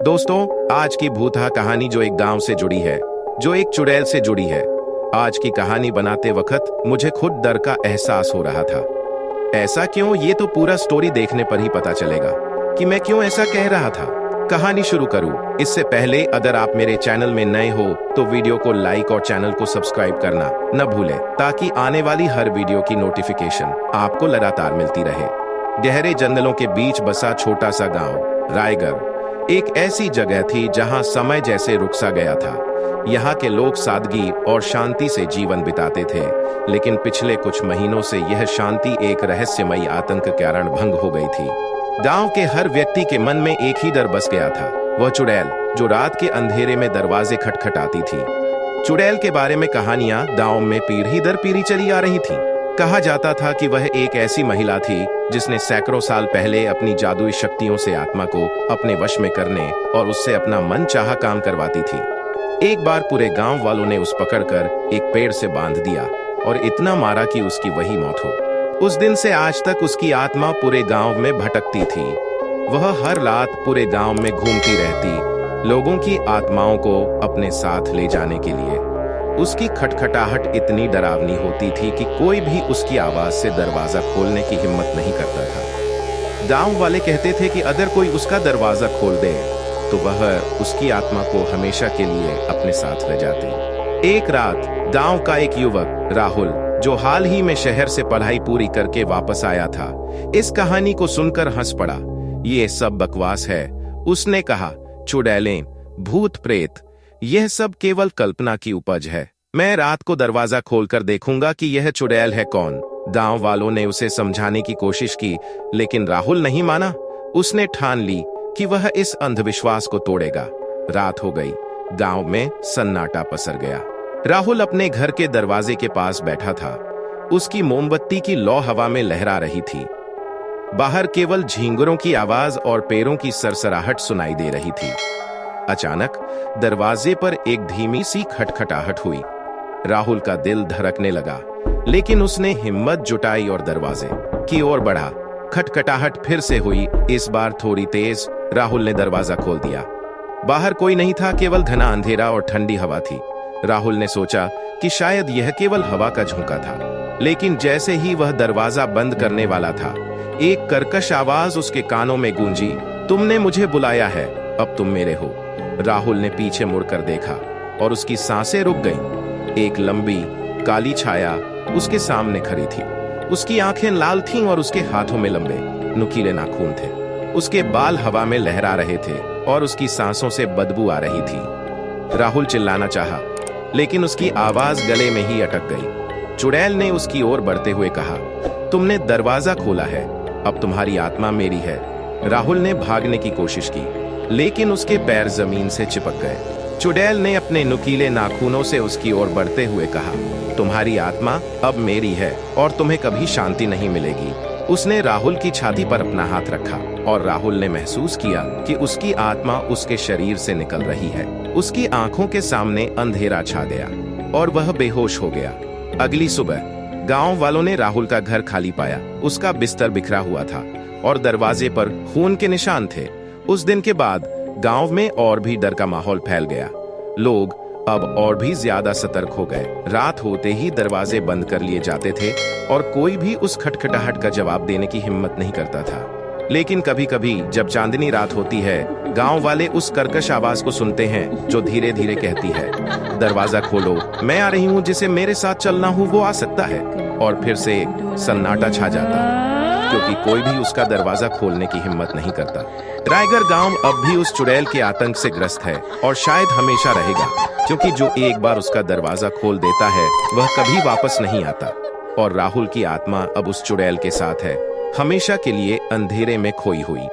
दोस्तों, आज की भूतहा कहानी जो एक गांव से जुड़ी है, जो एक चुड़ैल से जुड़ी है। आज की कहानी बनाते वक्त मुझे खुद डर का एहसास हो रहा था। ऐसा क्यों, ये तो पूरा स्टोरी देखने पर ही पता चलेगा कि मैं क्यों ऐसा कह रहा था। कहानी शुरू करूं इससे पहले अगर आप मेरे चैनल में नए हो तो वीडियो को लाइक और चैनल को सब्सक्राइब करना न भूलें, ताकि आने वाली हर वीडियो की नोटिफिकेशन आपको लगातार मिलती रहे। गहरे जंगलों के बीच बसा छोटा सा गांव रायगढ़ एक ऐसी जगह थी जहां समय जैसे रुक सा गया था। यहाँ के लोग सादगी और शांति से जीवन बिताते थे, लेकिन पिछले कुछ महीनों से यह शांति एक रहस्यमयी आतंक के कारण भंग हो गई थी। गांव के हर व्यक्ति के मन में एक ही डर बस गया था, वह चुड़ैल जो रात के अंधेरे में दरवाजे खटखटाती थी। चुड़ैल के बारे में कहानियां गांव में पीढ़ी दर पीढ़ी चली आ रही थी। कहा जाता था कि वह एक ऐसी महिला थी जिसने सैकड़ों साल पहले अपनी जादुई शक्तियों से आत्मा को अपने वश में करने और उससे अपना मनचाहा काम करवाती थी। एक बार पूरे गांव वालों ने उस पकड़कर एक पेड़ से बांध दिया और इतना मारा कि उसकी वही मौत हो। उस दिन से आज तक उसकी आत्मा पूरे गांव में भटकती थी। वह हर रात पूरे गांव में घूमती रहती, लोगों की आत्माओं को अपने साथ ले जाने के लिए। उसकी खटखटाहट इतनी डरावनी होती थी कि कोई भी उसकी आवाज से दरवाजा खोलने की हिम्मत नहीं करता था। गांव वाले कहते थे कि अगर कोई उसका दरवाजा खोल दे तो वह उसकी आत्मा को हमेशा के लिए अपने साथ ले जाती। एक रात गांव का एक युवक राहुल, जो हाल ही में शहर से पढ़ाई पूरी करके वापस आया था, इस कहानी को सुनकर हंस पड़ा। ये सब बकवास है, उसने कहा। चुड़ैलें, भूत प्रेत, यह सब केवल कल्पना की उपज है। मैं रात को दरवाजा खोलकर देखूंगा कि यह चुड़ैल है कौन। गांव वालों ने उसे समझाने की कोशिश की, लेकिन राहुल नहीं माना। उसने ठान ली कि वह इस अंधविश्वास को तोड़ेगा। रात हो गई, गांव में सन्नाटा पसर गया। राहुल अपने घर के दरवाजे के पास बैठा था। उसकी मोमबत्ती की लौ हवा में लहरा रही थी। बाहर केवल झींगुरों की आवाज और पैरों की सरसराहट सुनाई दे रही थी। अचानक दरवाजे पर एक धीमी सी खटखटाहट हुई। राहुल का दिल धड़कने लगा, लेकिन उसने हिम्मत जुटाई और दरवाजे की ओर बढ़ा। खटखटाहट फिर से हुई, इस बार थोड़ी तेज। राहुल ने दरवाजा खोल दिया। बाहर कोई नहीं था, केवल घना अंधेरा और ठंडी हवा थी। राहुल ने सोचा कि शायद यह केवल हवा का झोंका था, लेकिन जैसे ही वह दरवाजा बंद करने वाला था, एक कर्कश आवाज उसके कानों में गूंजी, तुमने मुझे बुलाया है, अब तुम मेरे हो। राहुल ने पीछे मुड़कर देखा और उसकी सांसें रुक गईं। एक लंबी काली छाया उसके सामने खड़ी थी। उसकी आंखें लाल थीं और उसके हाथों में लंबे नुकीले नाखून थे। उसके बाल हवा में लहरा रहे थे और उसकी सांसों से बदबू आ रही थी। राहुल चिल्लाना चाहा, लेकिन उसकी आवाज गले में ही अटक गई। चुड़ैल ने उसकी ओर बढ़ते हुए कहा, तुमने दरवाजा खोला है, अब तुम्हारी आत्मा मेरी है। राहुल ने भागने की कोशिश की, लेकिन उसके पैर जमीन से चिपक गए। चुड़ैल ने अपने नुकीले नाखूनों से उसकी ओर बढ़ते हुए कहा, तुम्हारी आत्मा अब मेरी है और तुम्हें कभी शांति नहीं मिलेगी। उसने राहुल की छाती पर अपना हाथ रखा और राहुल ने महसूस किया कि उसकी आत्मा उसके शरीर से निकल रही है। उसकी आंखों के सामने अंधेरा छा गया और वह बेहोश हो गया। अगली सुबह गांव वालों ने राहुल का घर खाली पाया। उसका बिस्तर बिखरा हुआ था और दरवाजे पर खून के निशान थे। उस दिन के बाद गांव में और भी डर का माहौल फैल गया। लोग अब और भी ज्यादा सतर्क हो गए। रात होते ही दरवाजे बंद कर लिए जाते थे और कोई भी उस खटखटाहट का जवाब देने की हिम्मत नहीं करता था। लेकिन कभी कभी जब चांदनी रात होती है, गांव वाले उस कर्कश आवाज को सुनते हैं जो धीरे धीरे कहती है, दरवाजा खोलो, मैं आ रही हूँ, जिसे मेरे साथ चलना हो वो आ सकता है। और फिर से सन्नाटा छा जाता, क्योंकि कोई भी उसका दरवाजा खोलने की हिम्मत नहीं करता। रायगढ़ गांव अब भी उस चुड़ैल के आतंक से ग्रस्त है और शायद हमेशा रहेगा, क्योंकि जो एक बार उसका दरवाजा खोल देता है वह कभी वापस नहीं आता। और राहुल की आत्मा अब उस चुड़ैल के साथ है, हमेशा के लिए अंधेरे में खोई हुई।